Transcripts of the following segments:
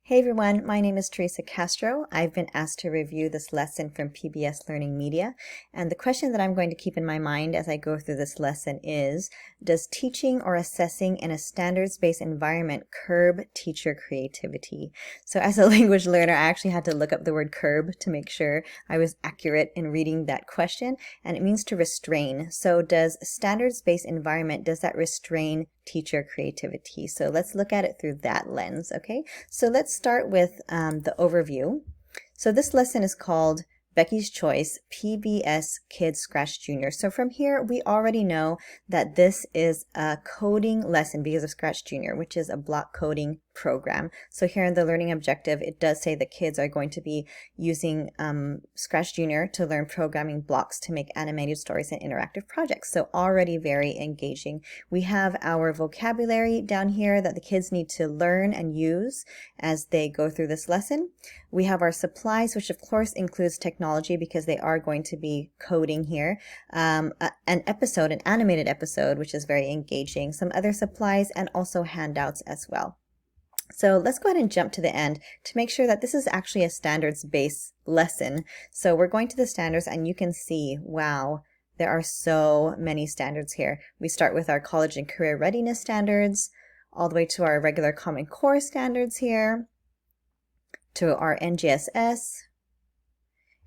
Hey everyone, my name is Teresa Castro. I've been asked to review this lesson from PBS Learning Media, and the question that I'm going to keep in my mind as I go through this lesson is, does teaching or assessing in a standards-based environment curb teacher creativity? So as a language learner, I actually had to look up the word curb to make sure I was accurate in reading that question, and it means to restrain. So does standards-based environment, does that restrain teacher creativity? So let's look at it through that lens, okay? So let's start with the overview. So this lesson is called Becky's Choice, PBS Kids Scratch Junior. So from here, we already know that this is a coding lesson because of Scratch Junior, which is a block coding program. So here in the learning objective, it does say the kids are going to be using Scratch Junior to learn programming blocks to make animated stories and interactive projects. So already very engaging. We have our vocabulary down here that the kids need to learn and use as they go through this lesson. We have our supplies, which of course includes technology because they are going to be coding here. An animated episode, which is very engaging. Some other supplies and also handouts as well. So let's go ahead and jump to the end to make sure that this is actually a standards-based lesson. So we're going to the standards and you can see, wow, there are so many standards here. We start with our college and career readiness standards, all the way to our regular Common Core standards here, to our NGSS,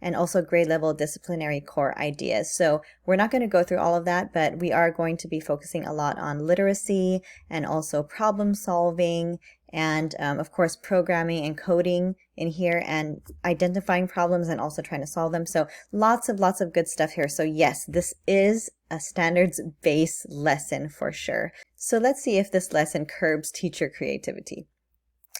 and also grade level disciplinary core ideas. So we're not going to go through all of that, but we are going to be focusing a lot on literacy and also problem solving and of course programming and coding in here and identifying problems and also trying to solve them. So lots of good stuff here. So yes, this is a standards-based lesson for sure. So let's see if this lesson curbs teacher creativity.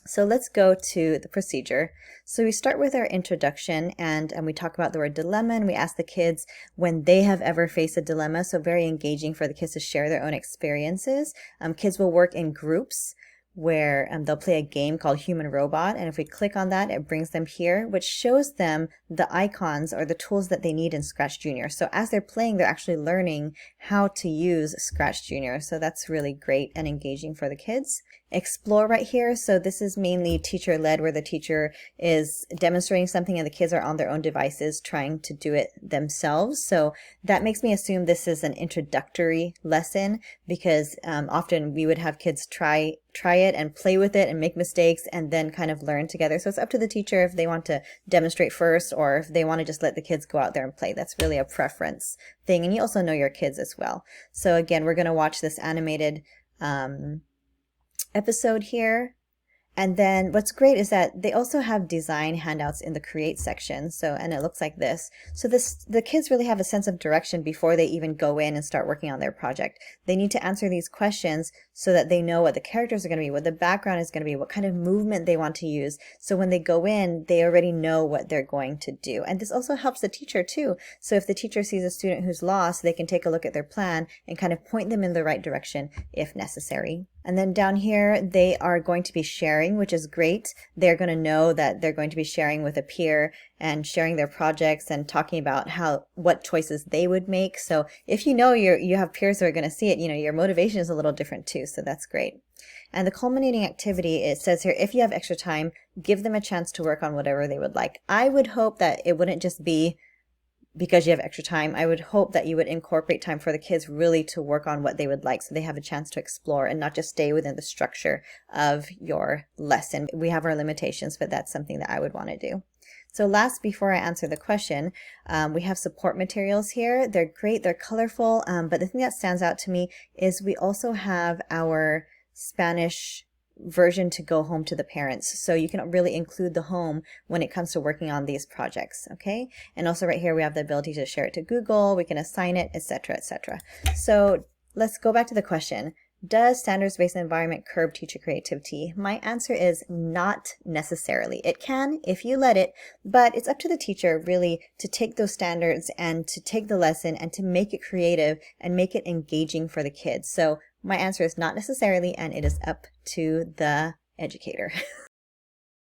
So let's go to the procedure. So we start with our introduction and we talk about the word dilemma, and we ask the kids when they have ever faced a dilemma. So very engaging for the kids to share their own experiences. Kids will work in groups where they'll play a game called Human Robot, and if we click on that, it brings them here, which shows them the icons or the tools that they need in Scratch Junior. So as they're playing, they're actually learning how to use Scratch Junior. So that's really great and engaging for the kids. Explore right here. So this is mainly teacher-led, where the teacher is demonstrating something and the kids are on their own devices trying to do it themselves. So that makes me assume this is an introductory lesson because often we would have kids try it and play with it and make mistakes and then kind of learn together. So it's up to the teacher if they want to demonstrate first or if they want to just let the kids go out there and play. That's really a preference thing. And you also know your kids as well. So again, we're going to watch this animated episode here. And then what's great is that they also have design handouts in the create section. So, and it looks like this. So the kids really have a sense of direction before they even go in and start working on their project. They need to answer these questions so that they know what the characters are going to be, what the background is going to be, what kind of movement they want to use. So when they go in, they already know what they're going to do. And this also helps the teacher too. So if the teacher sees a student who's lost, they can take a look at their plan and kind of point them in the right direction if necessary. And then down here, they are going to be sharing, which is great. They're going to know that they're going to be sharing with a peer and sharing their projects and talking about what choices they would make. So if you know you have peers who are going to see it, your motivation is a little different too. So that's great. And the culminating activity, it says here, if you have extra time, give them a chance to work on whatever they would like. I would hope that it wouldn't just be because you have extra time. I would hope that you would incorporate time for the kids really to work on what they would like so they have a chance to explore and not just stay within the structure of your lesson. We have our limitations, but that's something that I would want to do. So last, before I answer the question, we have support materials here. They're great, they're colorful, but the thing that stands out to me is we also have our Spanish version to go home to the parents. So you can really include the home when it comes to working on these projects, okay? And also right here, we have the ability to share it to Google, we can assign it, etc., etc. So let's go back to the question. Does standards-based environment curb teacher creativity? My answer is not necessarily. It can if you let it, but it's up to the teacher really to take those standards and to take the lesson and to make it creative and make it engaging for the kids. So my answer is not necessarily, and it is up to the educator.